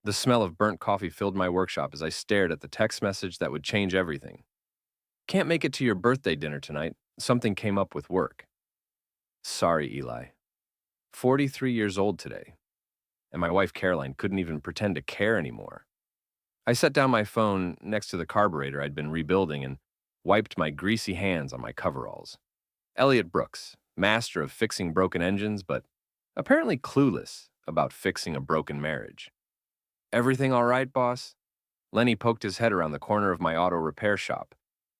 The smell of burnt coffee filled my workshop as I stared at the text message that would change everything. Can't make it to your birthday dinner tonight. Something came up with work. Sorry, Eli. 43 years old today, and my wife Caroline couldn't even pretend to care anymore. I set down my phone next to the carburetor I'd been rebuilding and wiped my greasy hands on my coveralls. Elliot Brooks, master of fixing broken engines, but apparently clueless about fixing a broken marriage. Everything all right, boss? Lenny poked his head around the corner of my auto repair shop,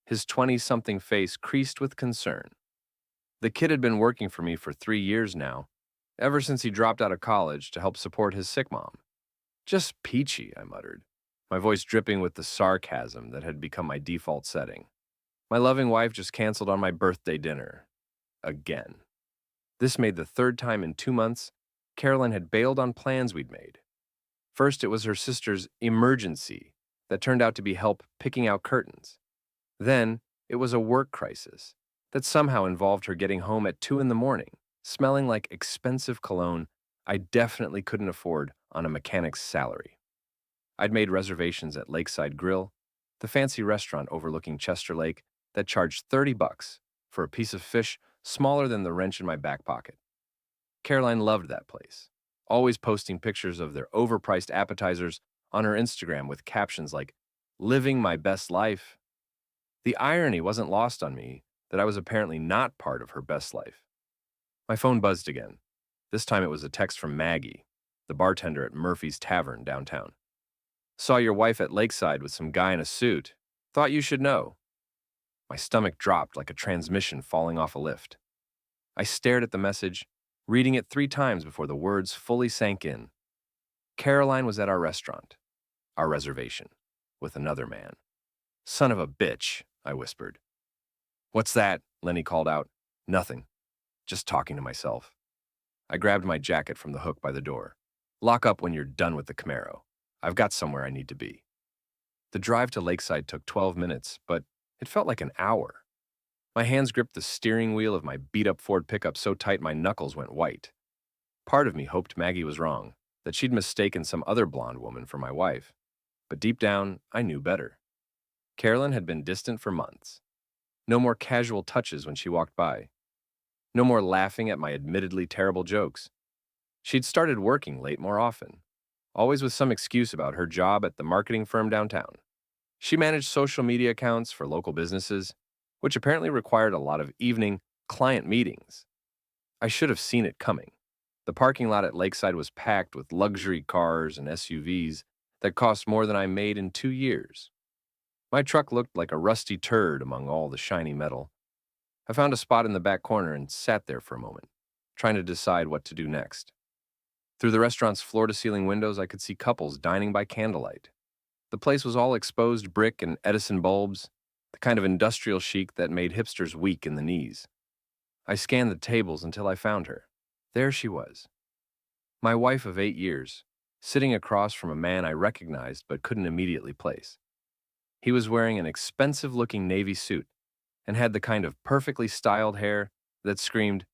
his 20-something face creased with concern. The kid had been working for me for 3 years now, ever since he dropped out of college to help support his sick mom. Just peachy, I muttered, my voice dripping with the sarcasm that had become my default setting. My loving wife just canceled on my birthday dinner. Again. This made the third time in 2 months Caroline had bailed on plans we'd made. First, it was her sister's emergency that turned out to be help picking out curtains. Then, it was a work crisis that somehow involved her getting home at 2 in the morning, smelling like expensive cologne I definitely couldn't afford on a mechanic's salary. I'd made reservations at Lakeside Grill, the fancy restaurant overlooking Chester Lake that charged $30 for a piece of fish smaller than the wrench in my back pocket. Caroline loved that place, always posting pictures of their overpriced appetizers on her Instagram with captions like, "Living my best life." The irony wasn't lost on me that I was apparently not part of her best life. My phone buzzed again. This time it was a text from Maggie, the bartender at Murphy's Tavern downtown. Saw your wife at Lakeside with some guy in a suit. Thought you should know. My stomach dropped like a transmission falling off a lift. I stared at the message, reading it 3 times before the words fully sank in. Caroline was at our restaurant, our reservation, with another man. Son of a bitch, I whispered. What's that? Lenny called out. Nothing. Just talking to myself. I grabbed my jacket from the hook by the door. Lock up when you're done with the Camaro. I've got somewhere I need to be. The drive to Lakeside took 12 minutes, but it felt like an hour. My hands gripped the steering wheel of my beat-up Ford pickup so tight my knuckles went white. Part of me hoped Maggie was wrong, that she'd mistaken some other blonde woman for my wife. But deep down, I knew better. Carolyn had been distant for months. No more casual touches when she walked by. No more laughing at my admittedly terrible jokes. She'd started working late more often, always with some excuse about her job at the marketing firm downtown. She managed social media accounts for local businesses, which apparently required a lot of evening client meetings. I should have seen it coming. The parking lot at Lakeside was packed with luxury cars and SUVs that cost more than I made in 2 years. My truck looked like a rusty turd among all the shiny metal. I found a spot in the back corner and sat there for a moment, trying to decide what to do next. Through the restaurant's floor-to-ceiling windows, I could see couples dining by candlelight. The place was all exposed brick and Edison bulbs, the kind of industrial chic that made hipsters weak in the knees. I scanned the tables until I found her. There she was, my wife of 8 years, sitting across from a man I recognized but couldn't immediately place. He was wearing an expensive-looking navy suit and had the kind of perfectly styled hair that screamed,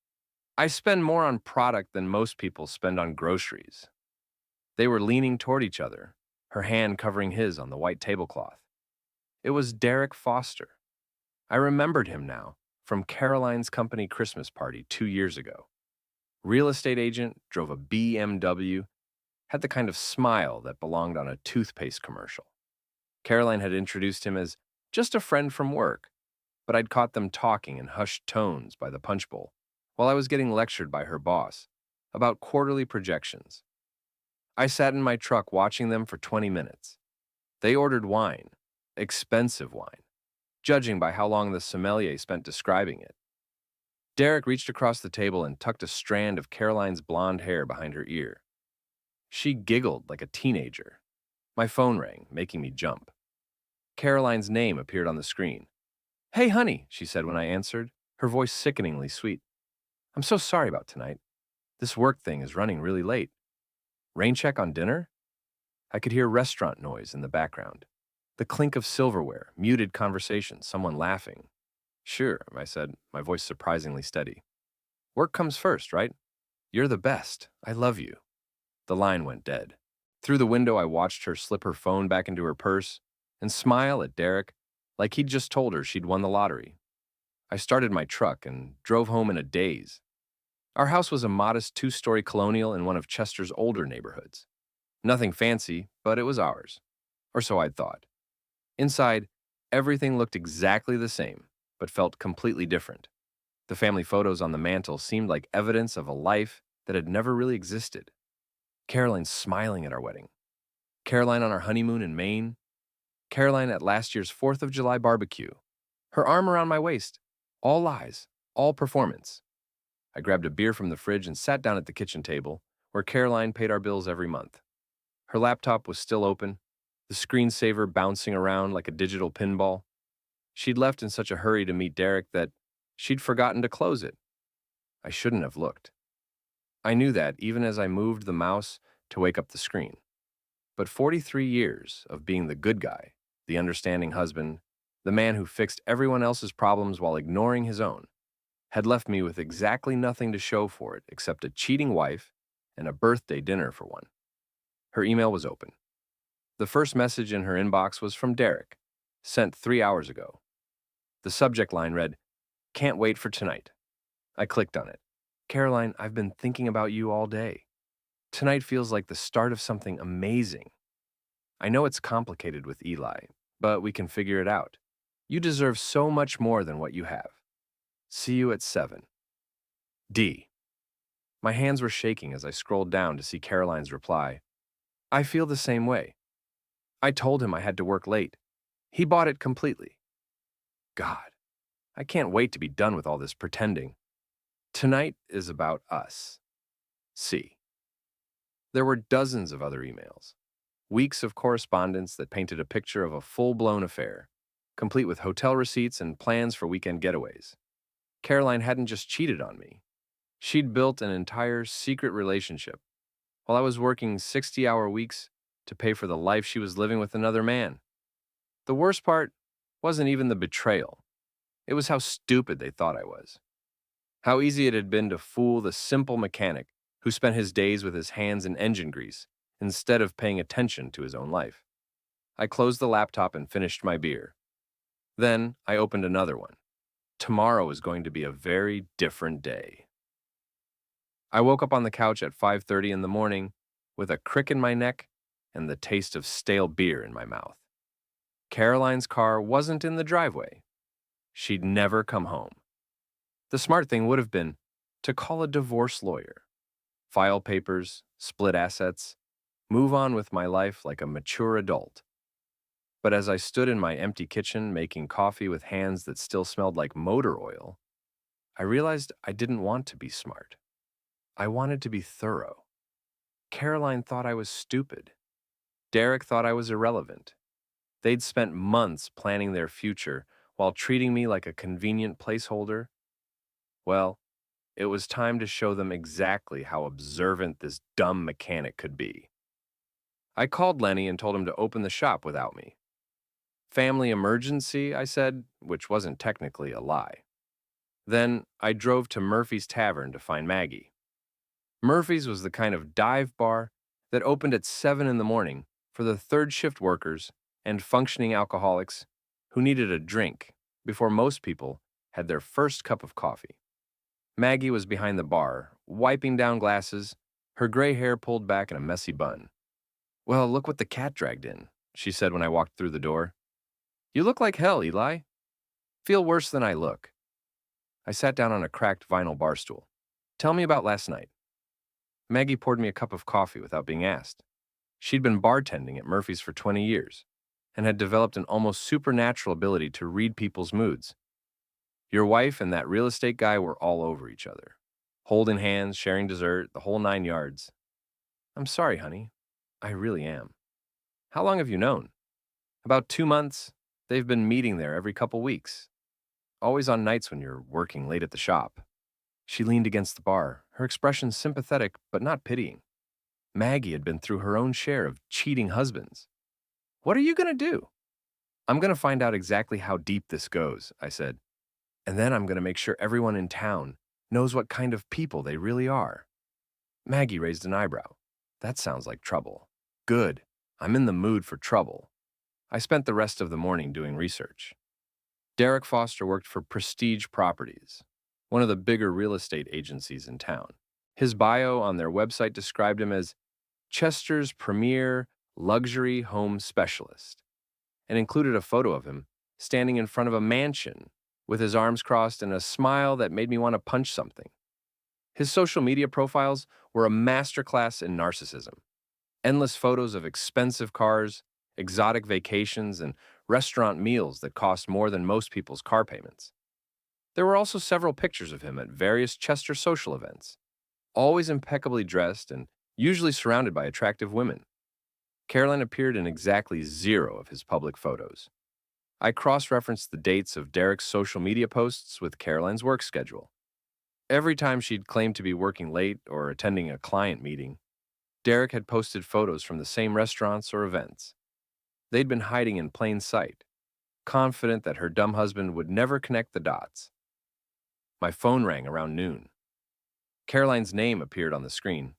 "I spend more on product than most people spend on groceries." They were leaning toward each other, her hand covering his on the white tablecloth. It was Derek Foster. I remembered him now from Caroline's company Christmas party 2 years ago. Real estate agent, drove a BMW, had the kind of smile that belonged on a toothpaste commercial. Caroline had introduced him as just a friend from work, but I'd caught them talking in hushed tones by the punch bowl while I was getting lectured by her boss about quarterly projections. I sat in my truck watching them for 20 minutes. They ordered wine, expensive wine, judging by how long the sommelier spent describing it. Derek reached across the table and tucked a strand of Caroline's blonde hair behind her ear. She giggled like a teenager. My phone rang, making me jump. Caroline's name appeared on the screen. "Hey, honey," she said when I answered, her voice sickeningly sweet. "I'm so sorry about tonight. This work thing is running really late. Rain check on dinner?" I could hear restaurant noise in the background. The clink of silverware, muted conversation, someone laughing. "Sure," I said, my voice surprisingly steady. "Work comes first, right? You're the best. I love you." The line went dead. Through the window, I watched her slip her phone back into her purse and smile at Derek like he'd just told her she'd won the lottery. I started my truck and drove home in a daze. Our house was a modest two-story colonial in one of Chester's older neighborhoods. Nothing fancy, but it was ours. Or so I'd thought. Inside, everything looked exactly the same, but felt completely different. The family photos on the mantel seemed like evidence of a life that had never really existed. Caroline smiling at our wedding. Caroline on our honeymoon in Maine. Caroline at last year's 4th of July barbecue. Her arm around my waist. All lies, all performance. I grabbed a beer from the fridge and sat down at the kitchen table, where Caroline paid our bills every month. Her laptop was still open, the screensaver bouncing around like a digital pinball. She'd left in such a hurry to meet Derek that she'd forgotten to close it. I shouldn't have looked. I knew that even as I moved the mouse to wake up the screen. But 43 years of being the good guy, the understanding husband, the man who fixed everyone else's problems while ignoring his own, had left me with exactly nothing to show for it except a cheating wife and a birthday dinner for one. Her email was open. The first message in her inbox was from Derek, sent 3 hours ago. The subject line read, "Can't wait for tonight." I clicked on it. "Caroline, I've been thinking about you all day. Tonight feels like the start of something amazing. I know it's complicated with Eli, but we can figure it out. You deserve so much more than what you have. See you at 7. D." My hands were shaking as I scrolled down to see Caroline's reply. "I feel the same way. I told him I had to work late. He bought it completely. God, I can't wait to be done with all this pretending. Tonight is about us. C." There were dozens of other emails. Weeks of correspondence that painted a picture of a full-blown affair, complete with hotel receipts and plans for weekend getaways. Caroline hadn't just cheated on me. She'd built an entire secret relationship while I was working 60-hour weeks to pay for the life she was living with another man. The worst part wasn't even the betrayal. It was how stupid they thought I was. How easy it had been to fool the simple mechanic who spent his days with his hands in engine grease instead of paying attention to his own life. I closed the laptop and finished my beer. Then I opened another one. Tomorrow is going to be a very different day. I woke up on the couch at 5:30 in the morning with a crick in my neck and the taste of stale beer in my mouth. Caroline's car wasn't in the driveway. She'd never come home. The smart thing would have been to call a divorce lawyer, file papers, split assets, move on with my life like a mature adult. But as I stood in my empty kitchen making coffee with hands that still smelled like motor oil, I realized I didn't want to be smart. I wanted to be thorough. Caroline thought I was stupid. Derek thought I was irrelevant. They'd spent months planning their future while treating me like a convenient placeholder. Well, it was time to show them exactly how observant this dumb mechanic could be. I called Lenny and told him to open the shop without me. "Family emergency," I said, which wasn't technically a lie. Then I drove to Murphy's Tavern to find Maggie. Murphy's was the kind of dive bar that opened at 7 in the morning for the third shift workers and functioning alcoholics who needed a drink before most people had their first cup of coffee. Maggie was behind the bar, wiping down glasses, her gray hair pulled back in a messy bun. "Well, look what the cat dragged in," she said when I walked through the door. "You look like hell, Eli." "Feel worse than I look." I sat down on a cracked vinyl bar stool. "Tell me about last night." Maggie poured me a cup of coffee without being asked. She'd been bartending at Murphy's for 20 years and had developed an almost supernatural ability to read people's moods. Your wife and that real estate guy were all over each other, holding hands, sharing dessert, the whole 9 yards. "I'm sorry, honey. I really am." "How long have you known?" "About 2 months. They've been meeting there every couple weeks. Always on nights when you're working late at the shop." She leaned against the bar, her expression sympathetic but not pitying. Maggie had been through her own share of cheating husbands. "What are you going to do?" "I'm going to find out exactly how deep this goes," I said. "And then I'm going to make sure everyone in town knows what kind of people they really are." Maggie raised an eyebrow. "That sounds like trouble." Good. I'm in the mood for trouble. I spent the rest of the morning doing research. Derek Foster worked for Prestige Properties, one of the bigger real estate agencies in town. His bio on their website described him as Chester's premier luxury home specialist and included a photo of him standing in front of a mansion with his arms crossed and a smile that made me want to punch something. His social media profiles were a masterclass in narcissism. Endless photos of expensive cars, exotic vacations, and restaurant meals that cost more than most people's car payments. There were also several pictures of him at various Chester social events, always impeccably dressed and usually surrounded by attractive women. Caroline appeared in exactly 0 of his public photos. I cross-referenced the dates of Derek's social media posts with Caroline's work schedule. Every time she'd claimed to be working late or attending a client meeting, Derek had posted photos from the same restaurants or events. They'd been hiding in plain sight, confident that her dumb husband would never connect the dots. My phone rang around noon. Caroline's name appeared on the screen.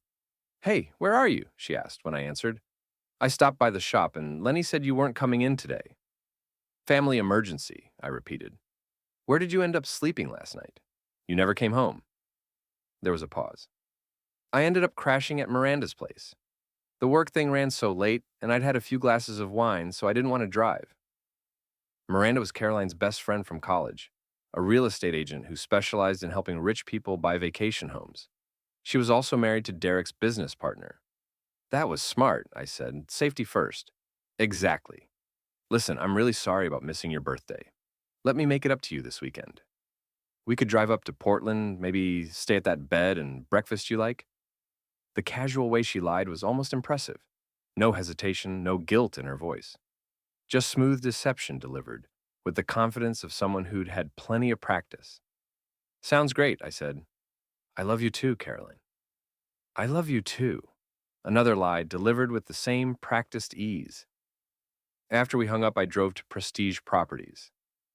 "Hey, where are you?" she asked when I answered. "I stopped by the shop and Lenny said you weren't coming in today." "Family emergency," I repeated. "Where did you end up sleeping last night? You never came home." There was a pause. "I ended up crashing at Miranda's place. The work thing ran so late, and I'd had a few glasses of wine, so I didn't want to drive." Miranda was Caroline's best friend from college, a real estate agent who specialized in helping rich people buy vacation homes. She was also married to Derek's business partner. "That was smart," I said. "Safety first." "Exactly. Listen, I'm really sorry about missing your birthday. Let me make it up to you this weekend. We could drive up to Portland, maybe stay at that bed and breakfast you like." The casual way she lied was almost impressive. No hesitation, no guilt in her voice. Just smooth deception delivered, with the confidence of someone who'd had plenty of practice. "Sounds great," I said. "I love you too, Caroline." "I love you too." Another lie delivered with the same practiced ease. After we hung up, I drove to Prestige Properties.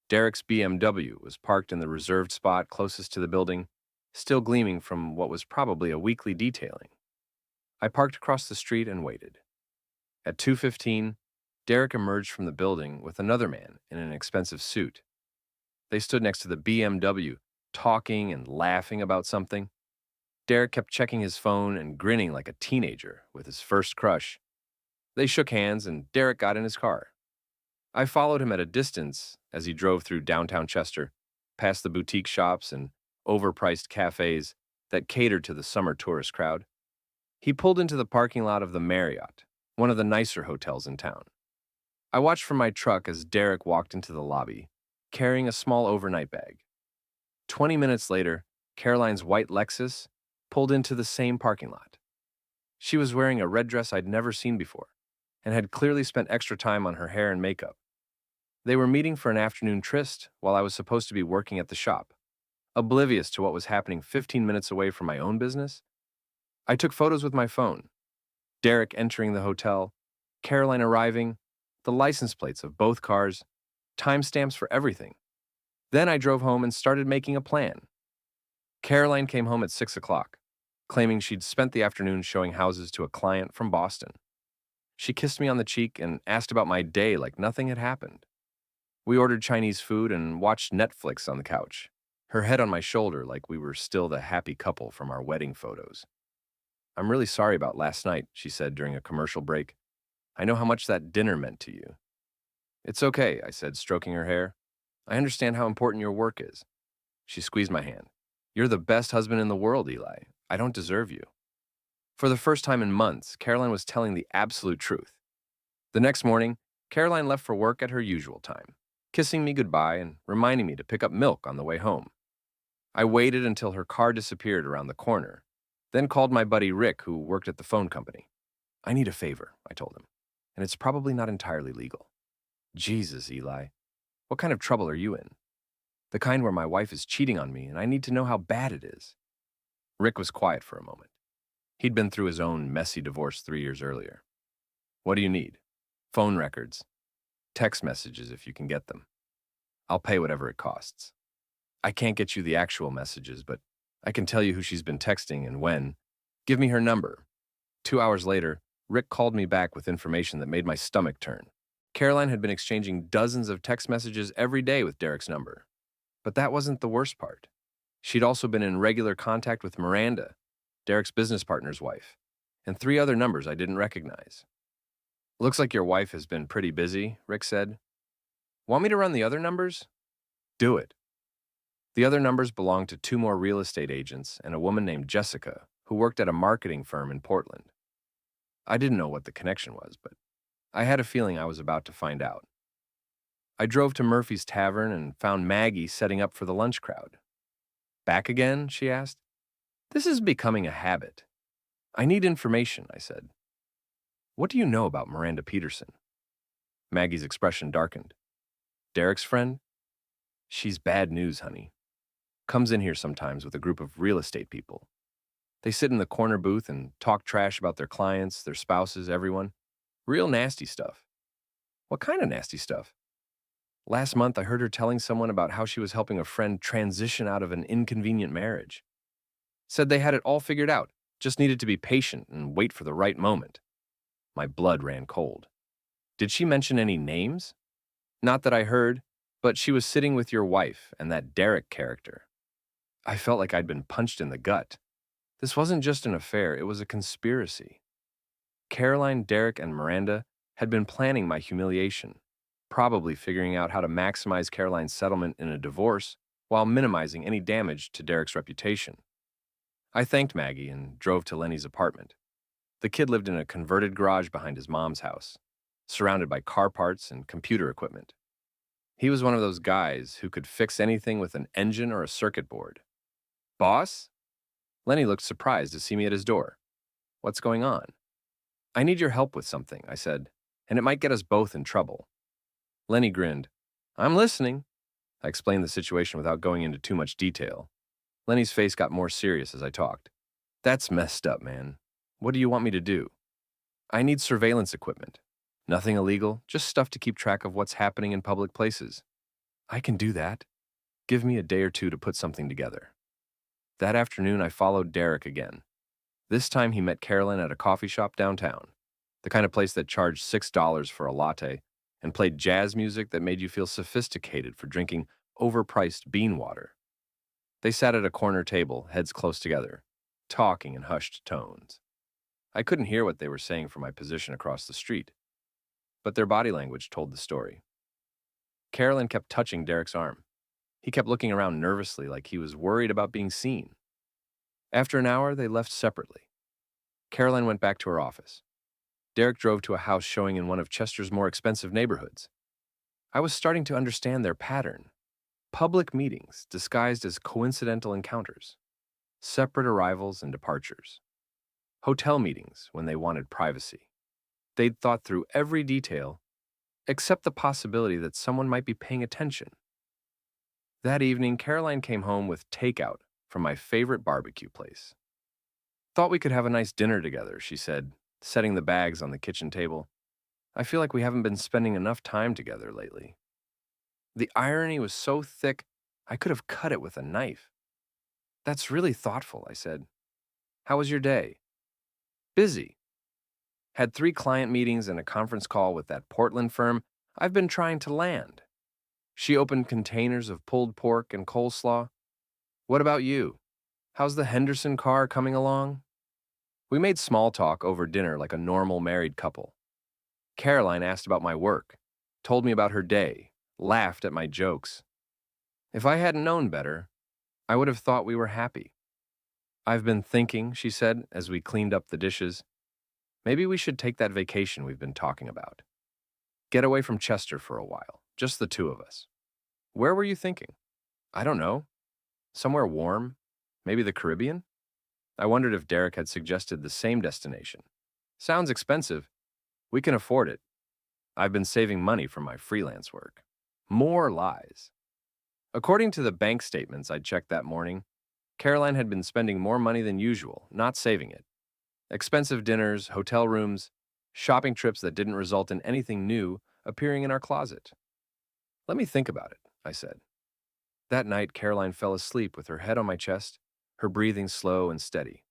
Derek's BMW was parked in the reserved spot closest to the building, still gleaming from what was probably a weekly detailing. I parked across the street and waited. At 2:15, Derek emerged from the building with another man in an expensive suit. They stood next to the BMW, talking and laughing about something. Derek kept checking his phone and grinning like a teenager with his first crush. They shook hands and Derek got in his car. I followed him at a distance as he drove through downtown Chester, past the boutique shops and overpriced cafes that catered to the summer tourist crowd. He pulled into the parking lot of the Marriott, one of the nicer hotels in town. I watched from my truck as Derek walked into the lobby, carrying a small overnight bag. 20 minutes later, Caroline's white Lexus pulled into the same parking lot. She was wearing a red dress I'd never seen before, and had clearly spent extra time on her hair and makeup. They were meeting for an afternoon tryst while I was supposed to be working at the shop. Oblivious to what was happening 15 minutes away from my own business, I took photos with my phone. Derek entering the hotel, Caroline arriving, the license plates of both cars, timestamps for everything. Then I drove home and started making a plan. Caroline came home at 6 o'clock, claiming she'd spent the afternoon showing houses to a client from Boston. She kissed me on the cheek and asked about my day like nothing had happened. We ordered Chinese food and watched Netflix on the couch, her head on my shoulder like we were still the happy couple from our wedding photos. "I'm really sorry about last night," she said during a commercial break. "I know how much that dinner meant to you." "It's okay," I said, stroking her hair. "I understand how important your work is." She squeezed my hand. "You're the best husband in the world, Eli. I don't deserve you." For the first time in months, Caroline was telling the absolute truth. The next morning, Caroline left for work at her usual time, kissing me goodbye and reminding me to pick up milk on the way home. I waited until her car disappeared around the corner, then called my buddy Rick, who worked at the phone company. "I need a favor," I told him, "and it's probably not entirely legal." "Jesus, Eli. What kind of trouble are you in?" "The kind where my wife is cheating on me and I need to know how bad it is." Rick was quiet for a moment. He'd been through his own messy divorce 3 years earlier. "What do you need?" "Phone records. Text messages if you can get them. I'll pay whatever it costs." "I can't get you the actual messages, but I can tell you who she's been texting and when. Give me her number." 2 hours later, Rick called me back with information that made my stomach turn. Caroline had been exchanging dozens of text messages every day with Derek's number. But that wasn't the worst part. She'd also been in regular contact with Miranda, Derek's business partner's wife, and three other numbers I didn't recognize. Looks like your wife has been pretty busy, Rick said. Want me to run the other numbers? Do it. The other numbers belonged to two more real estate agents and a woman named Jessica, who worked at a marketing firm in Portland. I didn't know what the connection was, but I had a feeling I was about to find out. I drove to Murphy's Tavern and found Maggie setting up for the lunch crowd. Back again? She asked. This is becoming a habit. I need information, I said. What do you know about Miranda Peterson? Maggie's expression darkened. Derek's friend? She's bad news, honey. Comes in here sometimes with a group of real estate people. They sit in the corner booth and talk trash about their clients, their spouses, everyone. Real nasty stuff. What kind of nasty stuff? Last month, I heard her telling someone about how she was helping a friend transition out of an inconvenient marriage. Said they had it all figured out, just needed to be patient and wait for the right moment. My blood ran cold. Did she mention any names? Not that I heard, but she was sitting with your wife and that Derek character. I felt like I'd been punched in the gut. This wasn't just an affair, it was a conspiracy. Caroline, Derek, and Miranda had been planning my humiliation, probably figuring out how to maximize Caroline's settlement in a divorce while minimizing any damage to Derek's reputation. I thanked Maggie and drove to Lenny's apartment. The kid lived in a converted garage behind his mom's house, surrounded by car parts and computer equipment. He was one of those guys who could fix anything with an engine or a circuit board. Boss? Lenny looked surprised to see me at his door. What's going on? I need your help with something, I said, and it might get us both in trouble. Lenny grinned. I'm listening. I explained the situation without going into too much detail. Lenny's face got more serious as I talked. That's messed up, man. What do you want me to do? I need surveillance equipment. Nothing illegal, just stuff to keep track of what's happening in public places. I can do that. Give me a day or two to put something together. That afternoon, I followed Derek again. This time, he met Carolyn at a coffee shop downtown, the kind of place that charged $6 for a latte and played jazz music that made you feel sophisticated for drinking overpriced bean water. They sat at a corner table, heads close together, talking in hushed tones. I couldn't hear what they were saying from my position across the street, but their body language told the story. Carolyn kept touching Derek's arm. He kept looking around nervously like he was worried about being seen. After an hour, they left separately. Caroline went back to her office. Derek drove to a house showing in one of Chester's more expensive neighborhoods. I was starting to understand their pattern. Public meetings disguised as coincidental encounters. Separate arrivals and departures. Hotel meetings when they wanted privacy. They'd thought through every detail, except the possibility that someone might be paying attention. That evening, Caroline came home with takeout from my favorite barbecue place. Thought we could have a nice dinner together, she said, setting the bags on the kitchen table. I feel like we haven't been spending enough time together lately. The irony was so thick, I could have cut it with a knife. That's really thoughtful, I said. How was your day? Busy. Had 3 client meetings and a conference call with that Portland firm I've been trying to land. She opened containers of pulled pork and coleslaw. What about you? How's the Henderson car coming along? We made small talk over dinner like a normal married couple. Caroline asked about my work, told me about her day, laughed at my jokes. If I hadn't known better, I would have thought we were happy. I've been thinking, she said as we cleaned up the dishes. Maybe we should take that vacation we've been talking about. Get away from Chester for a while, just the two of us. Where were you thinking? I don't know. Somewhere warm? Maybe the Caribbean? I wondered if Derek had suggested the same destination. Sounds expensive. We can afford it. I've been saving money from my freelance work. More lies. According to the bank statements I checked that morning, Caroline had been spending more money than usual, not saving it. Expensive dinners, hotel rooms, shopping trips that didn't result in anything new appearing in our closet. Let me think about it, I said. That night, Caroline fell asleep with her head on my chest, her breathing slow and steady.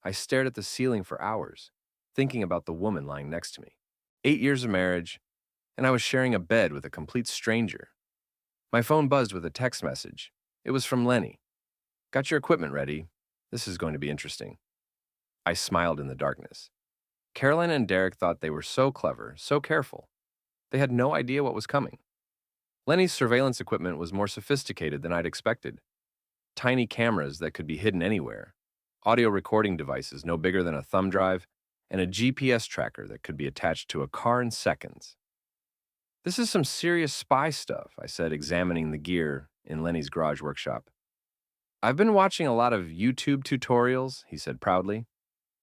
I stared at the ceiling for hours, thinking about the woman lying next to me. 8 years of marriage, and I was sharing a bed with a complete stranger. My phone buzzed with a text message. It was from Lenny. Got your equipment ready. This is going to be interesting. I smiled in the darkness. Caroline and Derek thought they were so clever, so careful. They had no idea what was coming. Lenny's surveillance equipment was more sophisticated than I'd expected. Tiny cameras that could be hidden anywhere, audio recording devices no bigger than a thumb drive, and a GPS tracker that could be attached to a car in seconds. This is some serious spy stuff, I said, examining the gear in Lenny's garage workshop. I've been watching a lot of YouTube tutorials, he said proudly.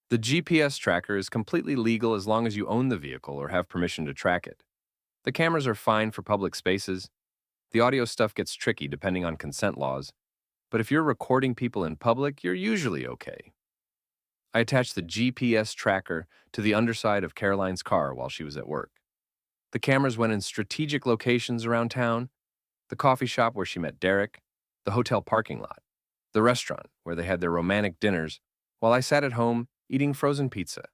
The GPS tracker is completely legal as long as you own the vehicle or have permission to track it. The cameras are fine for public spaces. The audio stuff gets tricky depending on consent laws, but if you're recording people in public, you're usually okay. I attached the GPS tracker to the underside of Caroline's car while she was at work. The cameras went in strategic locations around town: the coffee shop where she met Derek, the hotel parking lot, the restaurant where they had their romantic dinners, while I sat at home eating frozen pizza.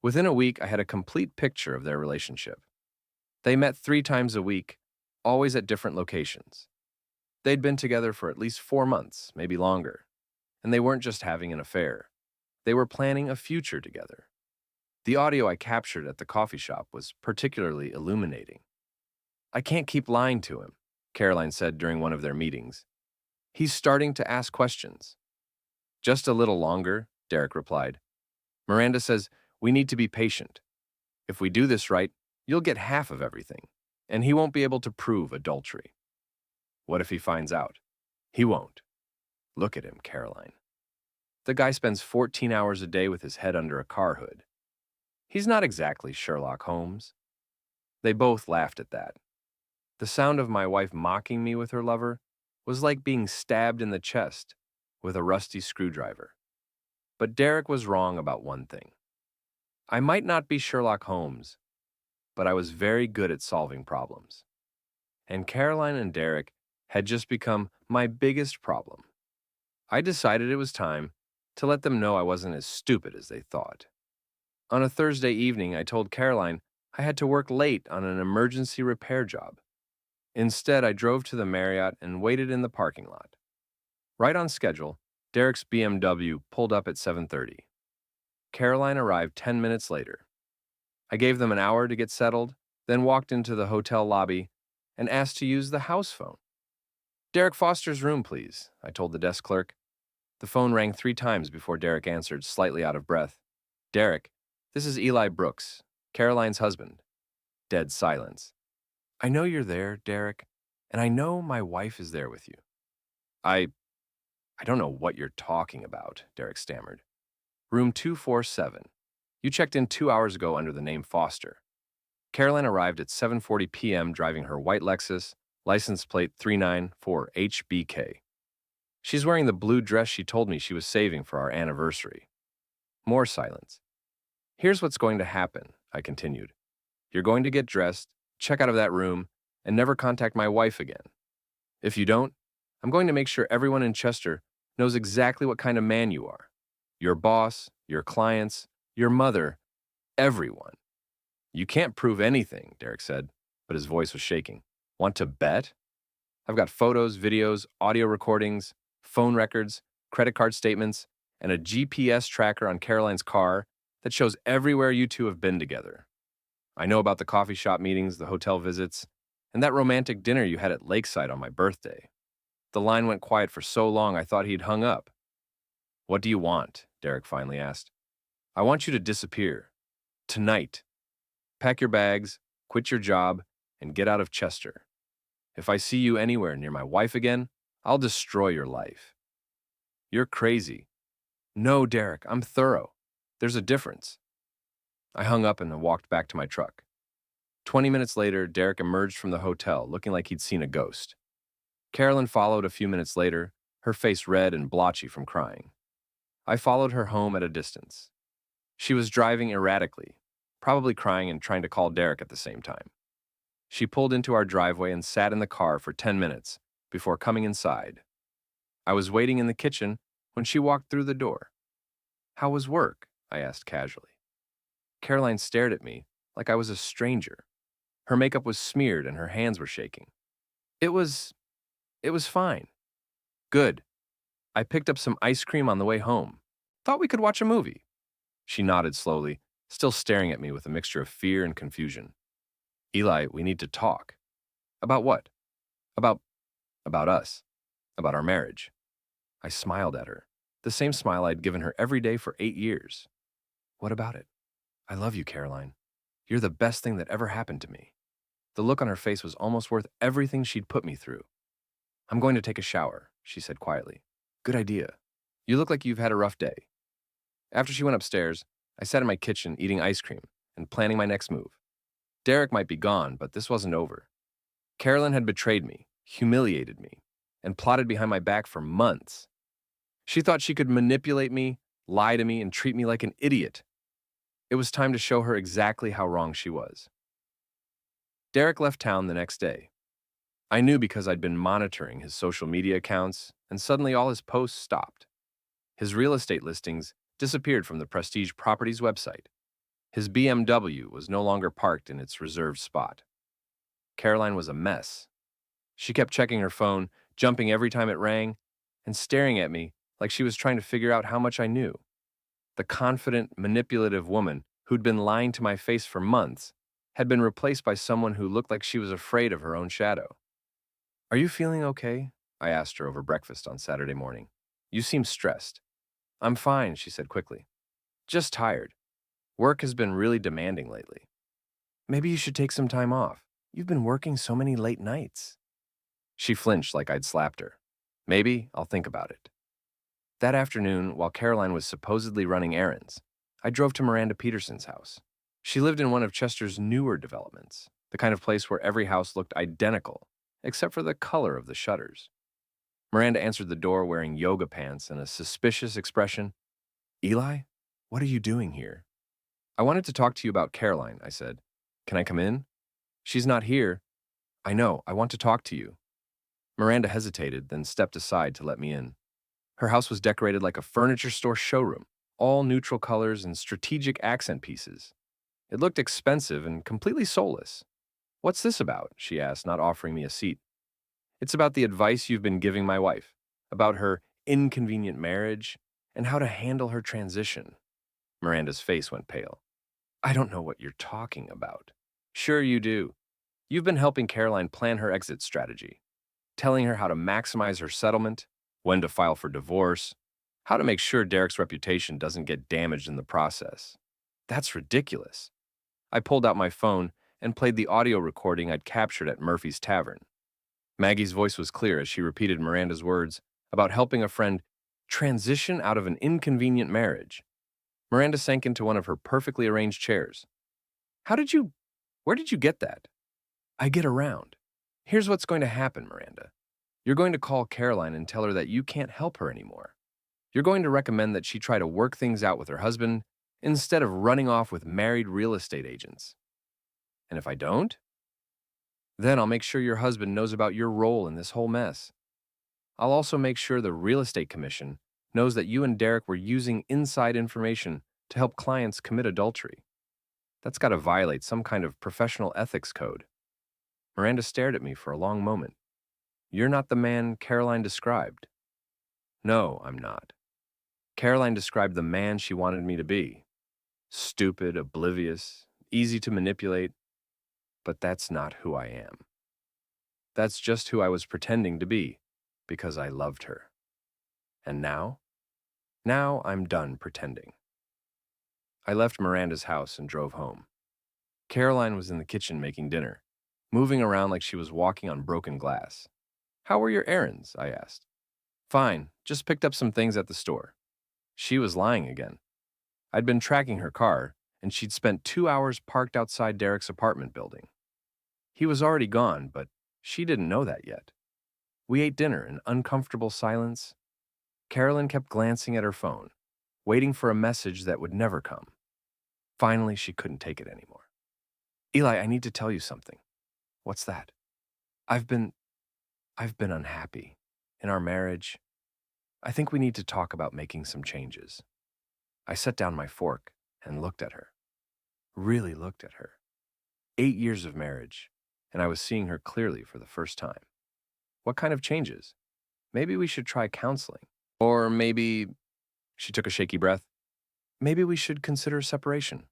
Within a week, I had a complete picture of their relationship. They met 3 times a week, always at different locations. They'd been together for at least 4 months, maybe longer, and they weren't just having an affair. They were planning a future together. The audio I captured at the coffee shop was particularly illuminating. I can't keep lying to him, Caroline said during one of their meetings. He's starting to ask questions. Just a little longer, Derek replied. Miranda says we need to be patient. If we do this right, you'll get half of everything, and he won't be able to prove adultery. What if he finds out? He won't. Look at him, Caroline. The guy spends 14 hours a day with his head under a car hood. He's not exactly Sherlock Holmes. They both laughed at that. The sound of my wife mocking me with her lover was like being stabbed in the chest with a rusty screwdriver. But Derek was wrong about one thing. I might not be Sherlock Holmes, but I was very good at solving problems. And Caroline and Derek had just become my biggest problem. I decided it was time to let them know I wasn't as stupid as they thought. On a Thursday evening, I told Caroline I had to work late on an emergency repair job. Instead, I drove to the Marriott and waited in the parking lot. Right on schedule, Derek's BMW pulled up at 7:30. Caroline arrived 10 minutes later. I gave them an hour to get settled, then walked into the hotel lobby and asked to use the house phone. Derek Foster's room, please, I told the desk clerk. The phone rang 3 times before Derek answered, slightly out of breath. Derek, this is Eli Brooks, Caroline's husband. Dead silence. I know you're there, Derek, and I know my wife is there with you. I don't know what you're talking about, Derek stammered. Room 247. You checked in 2 hours ago under the name Foster. Caroline arrived at 7:40 p.m. driving her white Lexus, license plate 394HBK. She's wearing the blue dress she told me she was saving for our anniversary. More silence. Here's what's going to happen, I continued. You're going to get dressed, check out of that room, and never contact my wife again. If you don't, I'm going to make sure everyone in Chester knows exactly what kind of man you are. Your boss, your clients, your mother, everyone. You can't prove anything, Derek said, but his voice was shaking. Want to bet? I've got photos, videos, audio recordings, phone records, credit card statements, and a GPS tracker on Caroline's car that shows everywhere you two have been together. I know about the coffee shop meetings, the hotel visits, and that romantic dinner you had at Lakeside on my birthday. The line went quiet for so long I thought he'd hung up. What do you want? Derek finally asked. I want you to disappear. Tonight. Pack your bags, quit your job, and get out of Chester. If I see you anywhere near my wife again, I'll destroy your life. You're crazy. No, Derek, I'm thorough. There's a difference. I hung up and walked back to my truck. 20 minutes later, Derek emerged from the hotel looking like he'd seen a ghost. Carolyn followed a few minutes later, her face red and blotchy from crying. I followed her home at a distance. She was driving erratically, probably crying and trying to call Derek at the same time. She pulled into our driveway and sat in the car for 10 minutes before coming inside. I was waiting in the kitchen when she walked through the door. How was work? I asked casually. Caroline stared at me like I was a stranger. Her makeup was smeared and her hands were shaking. It was, it was fine. Good. I picked up some ice cream on the way home. Thought we could watch a movie. She nodded slowly, still staring at me with a mixture of fear and confusion. Eli, we need to talk. About what? About, about us. About our marriage. I smiled at her, the same smile I'd given her every day for 8 years. What about it? I love you, Caroline. You're the best thing that ever happened to me. The look on her face was almost worth everything she'd put me through. I'm going to take a shower, she said quietly. Good idea. You look like you've had a rough day. After she went upstairs, I sat in my kitchen eating ice cream and planning my next move. Derek might be gone, but this wasn't over. Carolyn had betrayed me, humiliated me, and plotted behind my back for months. She thought she could manipulate me, lie to me, and treat me like an idiot. It was time to show her exactly how wrong she was. Derek left town the next day. I knew because I'd been monitoring his social media accounts, and suddenly all his posts stopped. His real estate listings disappeared from the Prestige Properties website. His BMW was no longer parked in its reserved spot. Caroline was a mess. She kept checking her phone, jumping every time it rang, and staring at me like she was trying to figure out how much I knew. The confident, manipulative woman who'd been lying to my face for months had been replaced by someone who looked like she was afraid of her own shadow. Are you feeling okay? I asked her over breakfast on Saturday morning. You seem stressed. I'm fine, she said quickly. Just tired. Work has been really demanding lately. Maybe you should take some time off. You've been working so many late nights. She flinched like I'd slapped her. Maybe I'll think about it. That afternoon, while Caroline was supposedly running errands, I drove to Miranda Peterson's house. She lived in one of Chester's newer developments, the kind of place where every house looked identical, except for the color of the shutters. Miranda answered the door wearing yoga pants and a suspicious expression. Eli, what are you doing here? I wanted to talk to you about Caroline, I said. Can I come in? She's not here. I know, I want to talk to you. Miranda hesitated, then stepped aside to let me in. Her house was decorated like a furniture store showroom, all neutral colors and strategic accent pieces. It looked expensive and completely soulless. What's this about? She asked, not offering me a seat. It's about the advice you've been giving my wife, about her inconvenient marriage, and how to handle her transition. Miranda's face went pale. I don't know what you're talking about. Sure you do. You've been helping Caroline plan her exit strategy, telling her how to maximize her settlement, when to file for divorce, how to make sure Derek's reputation doesn't get damaged in the process. That's ridiculous. I pulled out my phone and played the audio recording I'd captured at Murphy's Tavern. Maggie's voice was clear as she repeated Miranda's words about helping a friend transition out of an inconvenient marriage. Miranda sank into one of her perfectly arranged chairs. Where did you get that? I get around. Here's what's going to happen, Miranda. You're going to call Caroline and tell her that you can't help her anymore. You're going to recommend that she try to work things out with her husband instead of running off with married real estate agents. And if I don't? Then I'll make sure your husband knows about your role in this whole mess. I'll also make sure the real estate commission knows that you and Derek were using inside information to help clients commit adultery. That's got to violate some kind of professional ethics code. Miranda stared at me for a long moment. You're not the man Caroline described. No, I'm not. Caroline described the man she wanted me to be. Stupid, oblivious, easy to manipulate. But that's not who I am. That's just who I was pretending to be, because I loved her. And now? Now I'm done pretending. I left Miranda's house and drove home. Caroline was in the kitchen making dinner, moving around like she was walking on broken glass. How were your errands? I asked. Fine, just picked up some things at the store. She was lying again. I'd been tracking her car, and she'd spent 2 hours parked outside Derek's apartment building. He was already gone, but she didn't know that yet. We ate dinner in uncomfortable silence. Carolyn kept glancing at her phone, waiting for a message that would never come. Finally, she couldn't take it anymore. Eli, I need to tell you something. What's that? I've been unhappy in our marriage. I think we need to talk about making some changes. I set down my fork and looked at her. really looked at her. 8 years of marriage, and I was seeing her clearly for the first time. What kind of changes? Maybe we should try counseling. Or maybe, she took a shaky breath, maybe we should consider separation.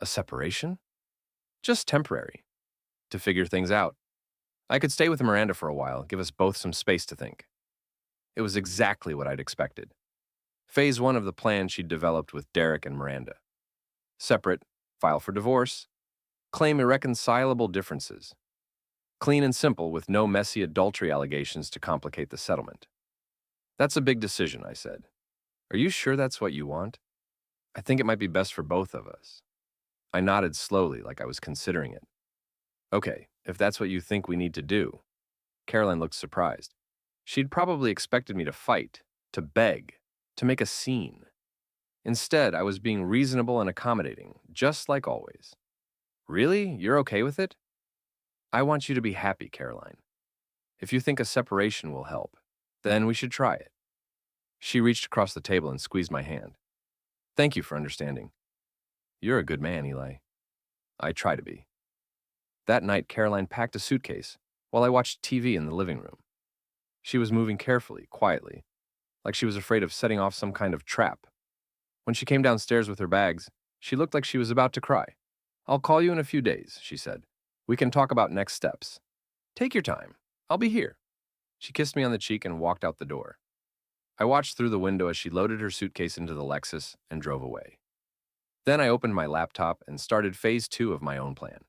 A separation? Just temporary, to figure things out. I could stay with Miranda for a while, give us both some space to think. It was exactly what I'd expected. Phase one of the plan she'd developed with Derek and Miranda. Separate, file for divorce, claim irreconcilable differences. Clean and simple with no messy adultery allegations to complicate the settlement. That's a big decision, I said. Are you sure that's what you want? I think it might be best for both of us. I nodded slowly, like I was considering it. Okay, if that's what you think we need to do. Caroline looked surprised. She'd probably expected me to fight, to beg, to make a scene. Instead, I was being reasonable and accommodating, just like always. Really? You're okay with it? I want you to be happy, Caroline. If you think a separation will help, then we should try it. She reached across the table and squeezed my hand. Thank you for understanding. You're a good man, Eli. I try to be. That night, Caroline packed a suitcase while I watched TV in the living room. She was moving carefully, quietly, like she was afraid of setting off some kind of trap. When she came downstairs with her bags, she looked like she was about to cry. I'll call you in a few days, she said. We can talk about next steps. Take your time. I'll be here. She kissed me on the cheek and walked out the door. I watched through the window as she loaded her suitcase into the Lexus and drove away. Then I opened my laptop and started phase two of my own plan.